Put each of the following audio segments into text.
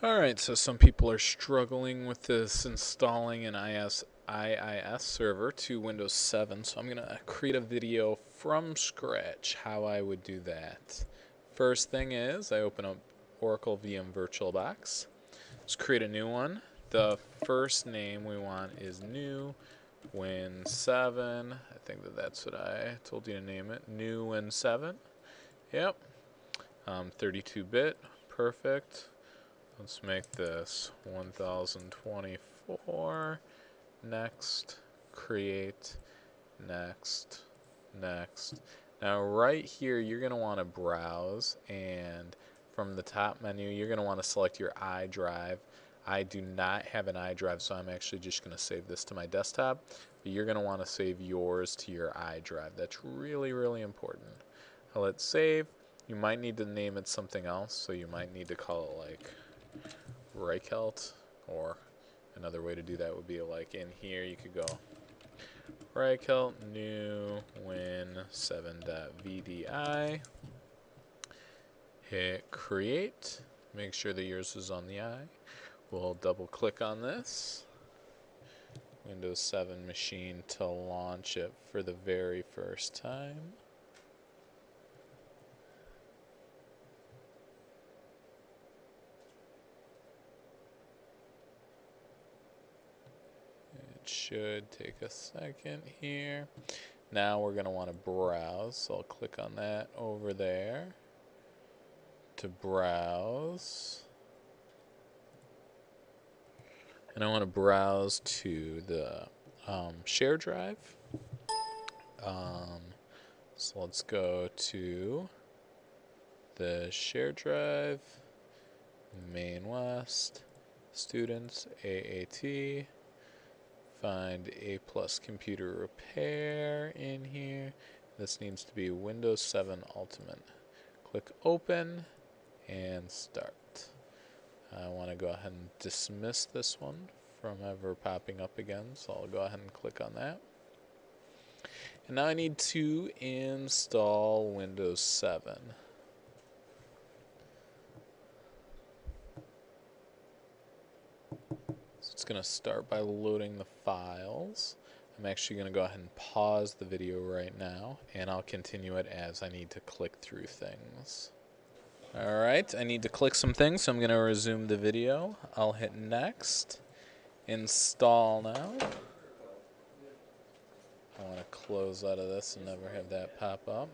Alright, so some people are struggling with this installing an IIS server to Windows 7, so I'm going to create a video from scratch how I would do that. First thing is, I open up Oracle VM VirtualBox. Let's create a new one. The first name we want is new Win 7. I think that's what I told you to name it. New Win 7. Yep. 32-bit. Perfect. Let's make this 1024. Next. Create. Next. Next. Now right here you're going to want to browse, and from the top menu you're going to want to select your iDrive. I do not have an iDrive, so I'm actually just going to save this to my desktop. But you're going to want to save yours to your iDrive. That's really, really important. Now let's save. You might need to name it something else, so you might need to call it like Reichelt, or another way to do that would be like in here you could go Reichelt new win7.vdi, hit create, make sure that yours is on the I. We'll double click on this Windows 7 machine to launch it for the very first time. It should take a second here. Now we're going to want to browse, so I'll click on that over there to browse. And I want to browse to the share drive. So let's go to the share drive, main west, students, AAT, find A+ computer repair in here. This needs to be Windows 7 Ultimate. Click open and start. I want to go ahead and dismiss this one from ever popping up again, so I'll go ahead and click on that. And now I need to install Windows 7. So it's going to start by loading the files. I'm actually going to go ahead and pause the video right now, and I'll continue it as I need to click through things. Alright, I need to click some things, so I'm going to resume the video. I'll hit next. Install now. I want to close out of this and never have that pop up.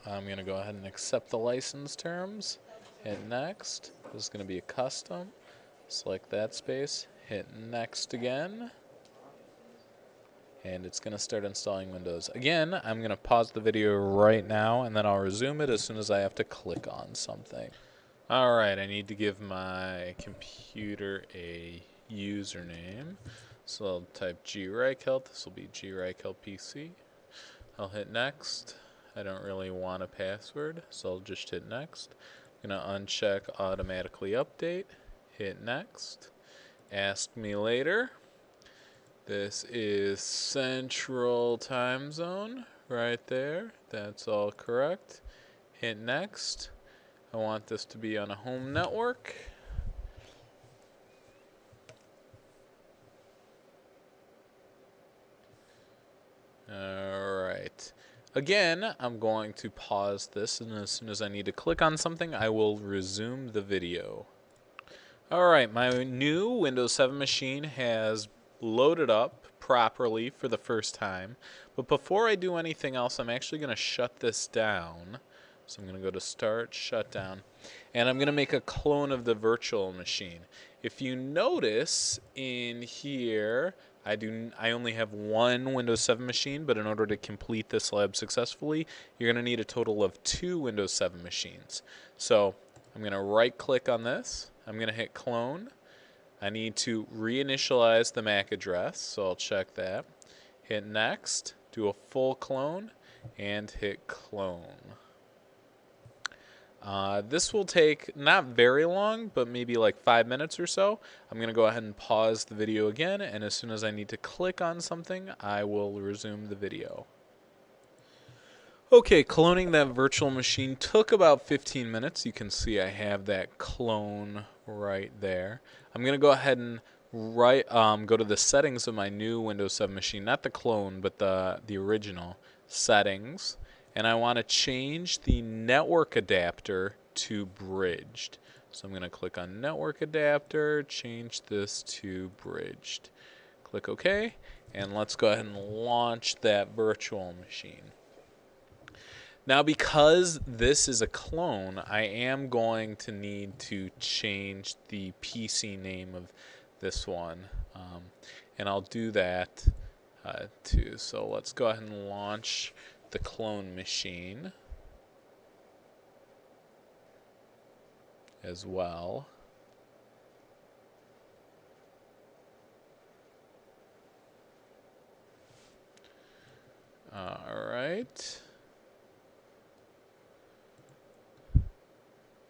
I'm going to go ahead and accept the license terms. Hit next. This is going to be a custom. Select that space. Hit next again. And it's going to start installing Windows. Again, I'm going to pause the video right now, and then I'll resume it as soon as I have to click on something. Alright, I need to give my computer a username. So I'll type greichelt. This will be greichelt-pc. I'll hit next. I don't really want a password, so I'll just hit next. I'm going to uncheck automatically update. Hit next. Ask me later. This is Central Time Zone right there. That's all correct. Hit next. I want this to be on a home network. Alright. Again, I'm going to pause this, and as soon as I need to click on something, I will resume the video. Alright, my new Windows 7 machine has loaded up properly for the first time. But before I do anything else, I'm actually going to shut this down. So I'm going to go to Start, Shut Down, and I'm going to make a clone of the virtual machine. If you notice in here, I only have one Windows 7 machine, but in order to complete this lab successfully, you're going to need a total of 2 Windows 7 machines. So I'm going to right-click on this. I'm going to hit Clone. I need to reinitialize the MAC address, so I'll check that. Hit Next, do a full clone, and hit Clone. This will take not very long, but maybe like 5 minutes or so. I'm going to go ahead and pause the video again, and as soon as I need to click on something, I will resume the video. Okay, cloning that virtual machine took about 15 minutes. You can see I have that clone right there. I'm going to go ahead and go to the settings of my new Windows 7 machine, not the clone, but the original settings. And I want to change the network adapter to bridged. So I'm going to click on network adapter, change this to bridged. Click OK, and let's go ahead and launch that virtual machine. Now, because this is a clone, I am going to need to change the PC name of this one, and I'll do that too. So let's go ahead and launch the clone machine as well. All right.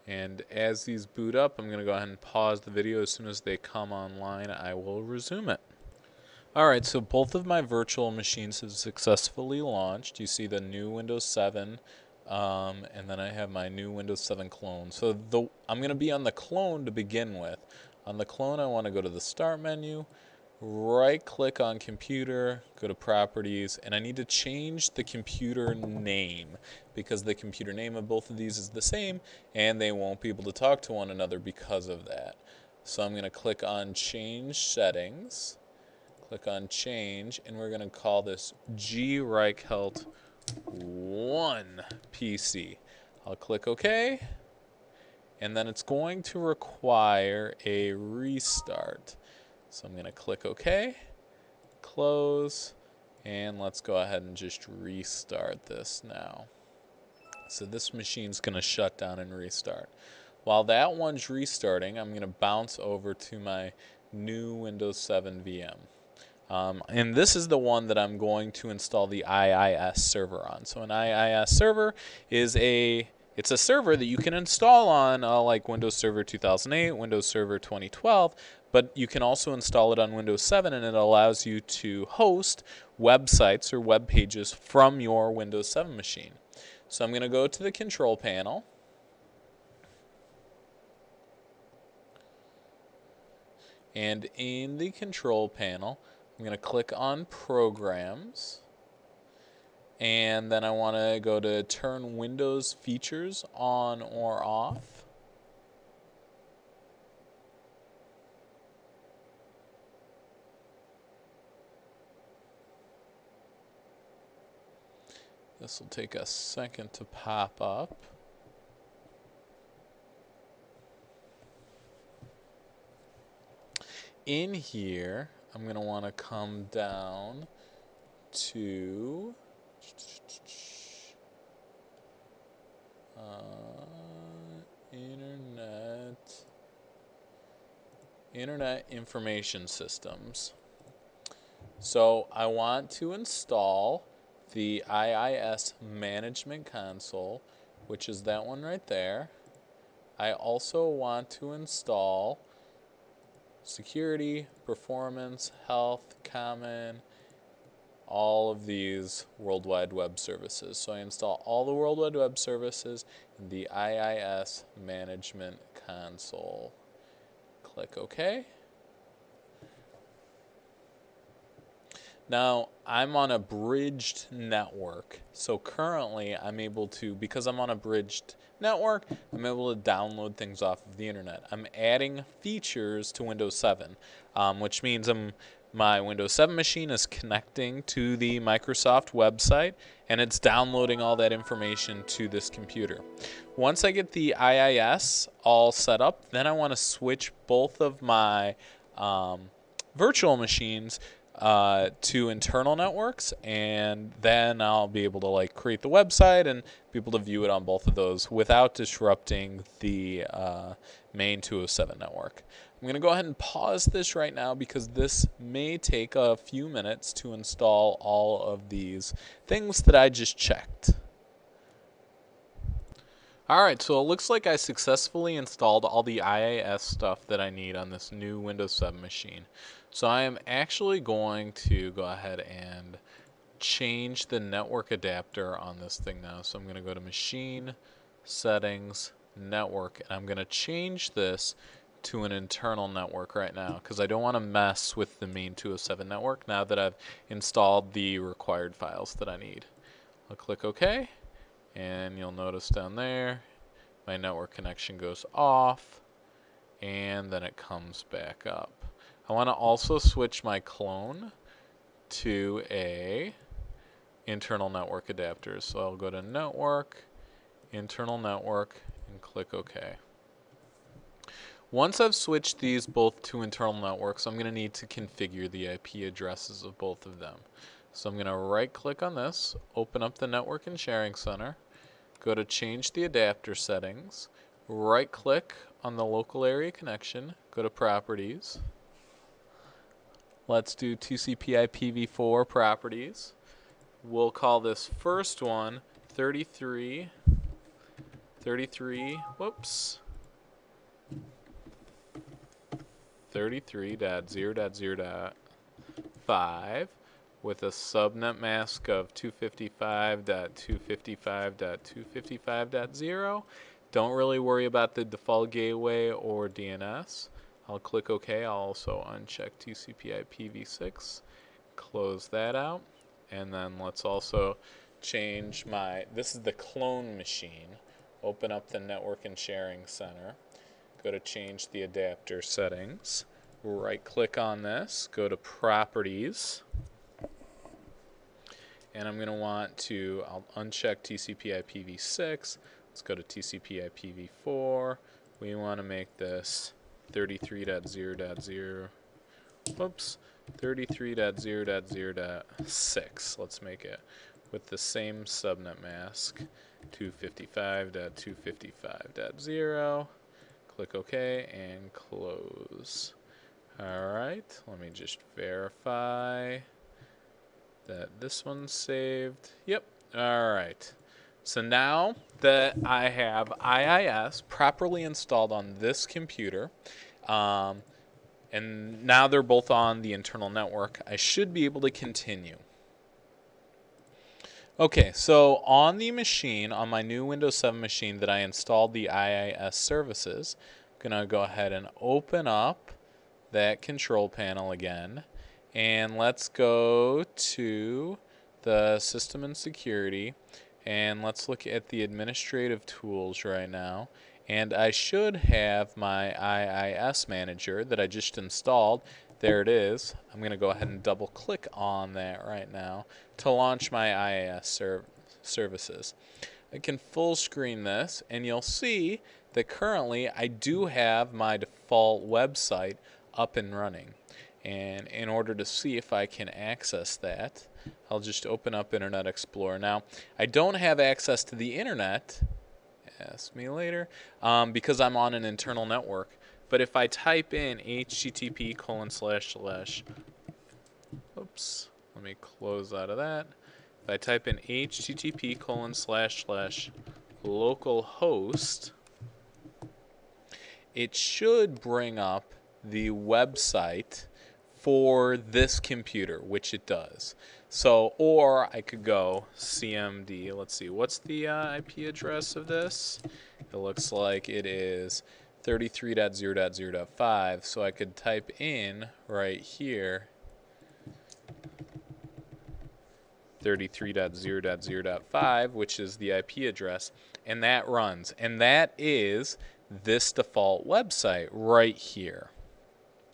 And as these boot up, I'm going to go ahead and pause the video. As soon as they come online, I will resume it. Alright, so both of my virtual machines have successfully launched. You see the new Windows 7, and then I have my new Windows 7 clone. So I'm going to be on the clone to begin with. On the clone, I want to go to the Start menu, right-click on Computer, go to Properties, and I need to change the computer name because the computer name of both of these is the same, and they won't be able to talk to one another because of that. So I'm going to click on Change Settings. Click on Change, and we're going to call this G Reichelt 1 PC. I'll click OK, and then it's going to require a restart. So I'm going to click OK, close, and let's go ahead and just restart this now. So this machine's going to shut down and restart. While that one's restarting, I'm going to bounce over to my new Windows 7 VM. And this is the one that I'm going to install the IIS server on. So an IIS server is it's a server that you can install on like Windows Server 2008, Windows Server 2012, but you can also install it on Windows 7, and it allows you to host websites or web pages from your Windows 7 machine. So I'm going to go to the control panel. And in the control panel, I'm going to click on Programs, and then I want to go to Turn Windows Features on or off. This will take a second to pop up. In here, I'm going to want to come down to Internet Information Systems. So I want to install the Iis Management Console, which is that one right there. I also want to install Security, Performance, Health, Common, all of these World Wide Web services. So I install all the World Wide Web services in the Iis Management Console. Click OK. Now, I'm on a bridged network, so currently I'm able to, because I'm on a bridged network, I'm able to download things off of the internet. I'm adding features to Windows 7, which means my Windows 7 machine is connecting to the Microsoft website, and it's downloading all that information to this computer. Once I get the IIS all set up, then I want to switch both of my virtual machines to internal networks, and then I'll be able to like create the website and be able to view it on both of those without disrupting the main 207 network. I'm going to go ahead and pause this right now because this may take a few minutes to install all of these things that I just checked. Alright, so it looks like I successfully installed all the IIS stuff that I need on this new Windows 7 machine. So I am actually going to go ahead and change the network adapter on this thing now. So I'm going to go to Machine, Settings, Network, and I'm going to change this to an internal network right now because I don't want to mess with the main 207 network now that I've installed the required files that I need. I'll click OK. And you'll notice down there, my network connection goes off, and then it comes back up. I want to also switch my clone to a internal network adapter. So I'll go to Network, Internal Network, and click OK. Once I've switched these both to internal networks, I'm going to need to configure the IP addresses of both of them. So I'm going to right-click on this, open up the Network and Sharing Center, go to Change the Adapter Settings, right-click on the local area connection, go to Properties. Let's do TCP IPv4 properties. We'll call this first one 33.0.0.5 with a subnet mask of 255.255.255.0. Don't really worry about the default gateway or DNS. I'll click OK. I'll also uncheck TCP IPv6, close that out, and then let's also change this is the clone machine. Open up the Network and Sharing Center, go to Change the Adapter Settings, right-click on this, go to Properties, and I'm going to I'll uncheck TCP IPv6. Let's go to TCP IPv4. We want to make this 33.0.0.6. Let's make it with the same subnet mask, 255.255.0. Click OK and close. Alright, let me just verify that this one's saved. Yep. Alright. So now that I have IIS properly installed on this computer, and now they're both on the internal network, I should be able to continue. Okay, so on the machine, on my new Windows 7 machine that I installed the IIS services, I'm going to go ahead and open up that control panel again. And let's go to the System and Security, and let's look at the administrative tools right now. And I should have my Iis Manager that I just installed. There it is. I'm going to go ahead and double click on that right now to launch my IIS services. I can full screen this, and you'll see that currently I do have my default website up and running. And in order to see if I can access that, I'll just open up Internet Explorer. Now, I don't have access to the internet, ask me later, because I'm on an internal network. But if I type in http:// oops, let me close out of that. If I type in http:// localhost, it should bring up the website for this computer, which it does. So, or I could go CMD. Let's see, what's the IP address of this? It looks like it is 33.0.0.5. So I could type in right here 33.0.0.5, which is the IP address, and that runs. And that is this default website right here.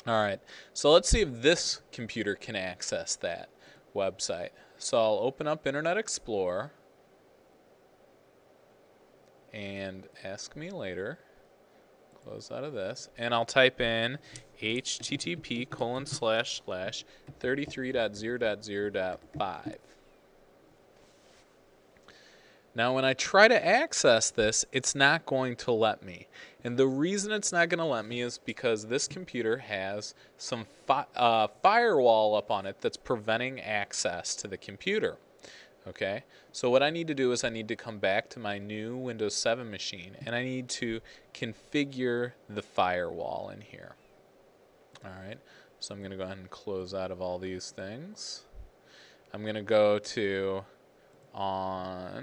Alright, so let's see if this computer can access that website. So I'll open up Internet Explorer and ask me later. Close out of this, and I'll type in http:// 33.0.0.5. Now when I try to access this, it's not going to let me. And the reason it's not going to let me is because this computer has some firewall up on it that's preventing access to the computer. Okay, so what I need to do is I need to come back to my new Windows 7 machine, and I need to configure the firewall in here. All right, so I'm going to go ahead and close out of all these things. I'm going to go to let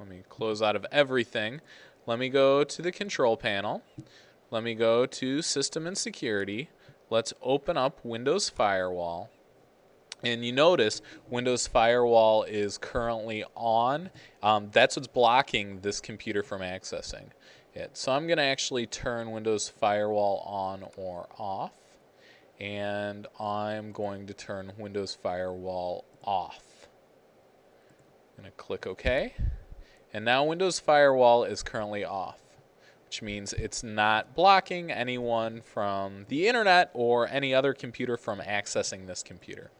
me close out of everything. Let me go to the control panel. Let me go to System and Security. Let's open up Windows Firewall. And you notice Windows Firewall is currently on. That's what's blocking this computer from accessing it. So I'm going to actually turn Windows Firewall on or off. And I'm going to turn Windows Firewall off. I'm going to click OK. And now Windows Firewall is currently off, which means it's not blocking anyone from the internet or any other computer from accessing this computer.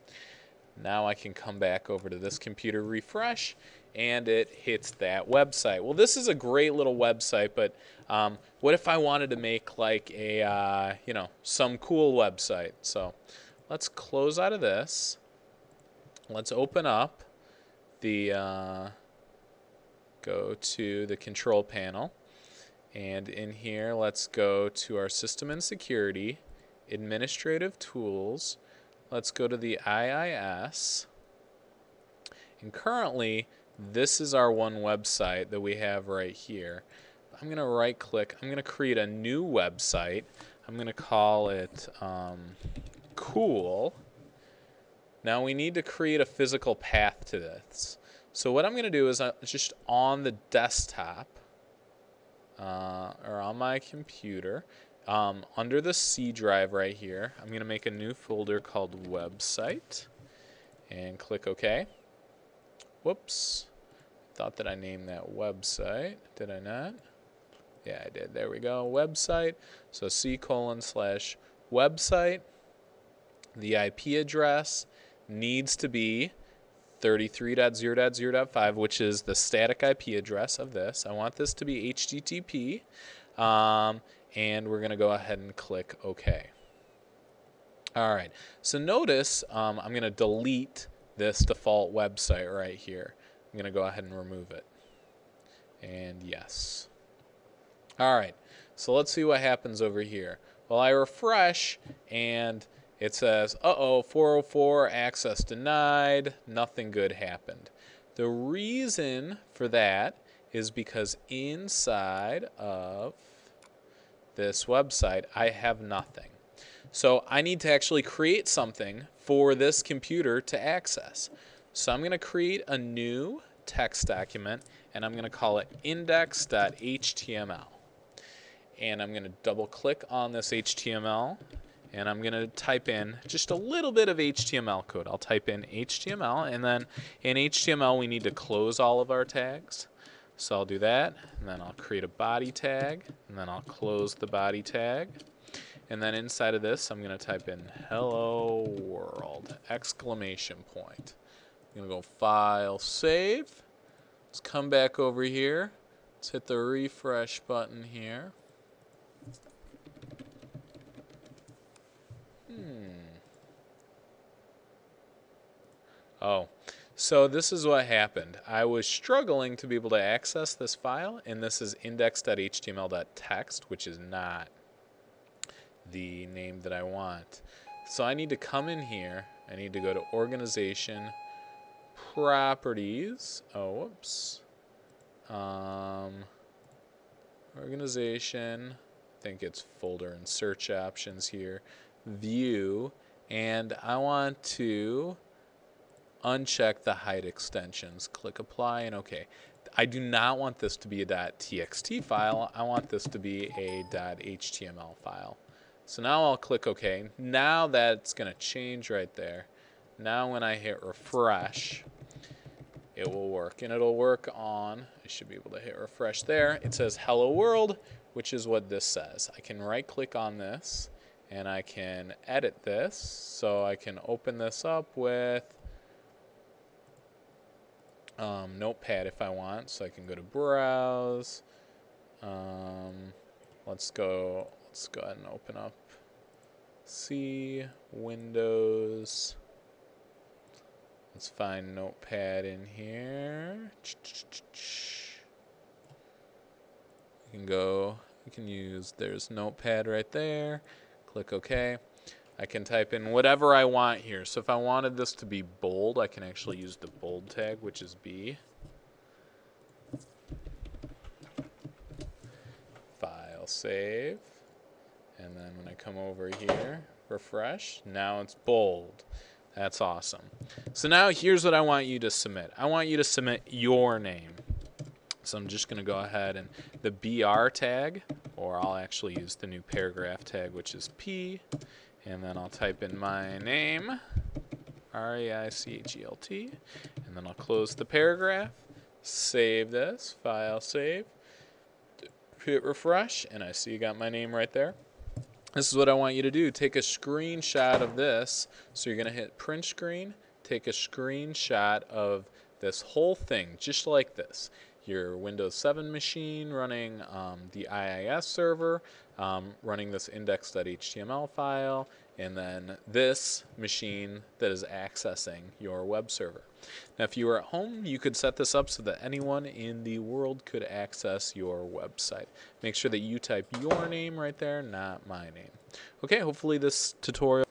Now I can come back over to this computer, refresh, and it hits that website. Well, this is a great little website, but what if I wanted to make like a, some cool website? So let's close out of this. Let's open up the, go to the control panel. And in here, let's go to our System and Security, Administrative Tools. Let's go to the IIS. And currently, this is our one website that we have right here. I'm going to right click. I'm going to create a new website. I'm going to call it Cool. Now we need to create a physical path to this. So what I'm going to do is just on the desktop or on my computer, under the C drive right here, I'm going to make a new folder called Website and click OK. Whoops. Thought that I named that website. Did I not? Yeah, I did. There we go. Website. So C:/website. The IP address needs to be 33.0.0.5, which is the static IP address of this. I want this to be HTTP. And we're going to go ahead and click OK. All right. So notice I'm going to delete this default website right here. I'm going to go ahead and remove it. And yes. All right. So let's see what happens over here. Well, I refresh and it says, uh-oh, 404, access denied, nothing good happened. The reason for that is because inside of this website, I have nothing. So I need to actually create something for this computer to access. So I'm going to create a new text document, and I'm going to call it index.html. And I'm going to double click on this HTML, and I'm going to type in just a little bit of HTML code. I'll type in HTML, and then in HTML we need to close all of our tags. So I'll do that, and then I'll create a body tag, and then I'll close the body tag. And then inside of this, I'm going to type in hello world, exclamation point. I'm going to go file, save. Let's come back over here. Let's hit the refresh button here. Oh, so this is what happened. I was struggling to be able to access this file, and this is index.html.text, which is not the name that I want. So I need to come in here. I need to go to Organization, Properties. Oh, whoops. Organization. I think it's Folder and Search Options here. View. And I want to uncheck the hide extensions. Click Apply and OK. I do not want this to be a .txt file. I want this to be a .html file. So now I'll click OK. Now that's going to change right there. Now when I hit refresh, it will work. And it'll work on, I should be able to hit refresh there. It says hello world, which is what this says. I can right click on this and I can edit this. So I can open this up with Notepad if I want. So I can go to Browse. Let's go ahead and open up Windows. Let's find Notepad in here. You can use, there's Notepad right there. Click OK. I can type in whatever I want here. So if I wanted this to be bold, I can actually use the bold tag, which is B. File, save. And then when I come over here, refresh, now it's bold. That's awesome. So now here's what I want you to submit. I want you to submit your name. So I'm just going to go ahead and the BR tag, or I'll actually use the new paragraph tag, which is P. And then I'll type in my name, Reichelt. And then I'll close the paragraph, save this, file save, hit refresh, and I see you got my name right there. This is what I want you to do. Take a screenshot of this. So you're going to hit print screen, take a screenshot of this whole thing, just like this. Your Windows 7 machine running the IIS server, running this index.html file, and then this machine that is accessing your web server. Now, if you were at home, you could set this up so that anyone in the world could access your website. Make sure that you type your name right there, not my name. Okay, hopefully this tutorial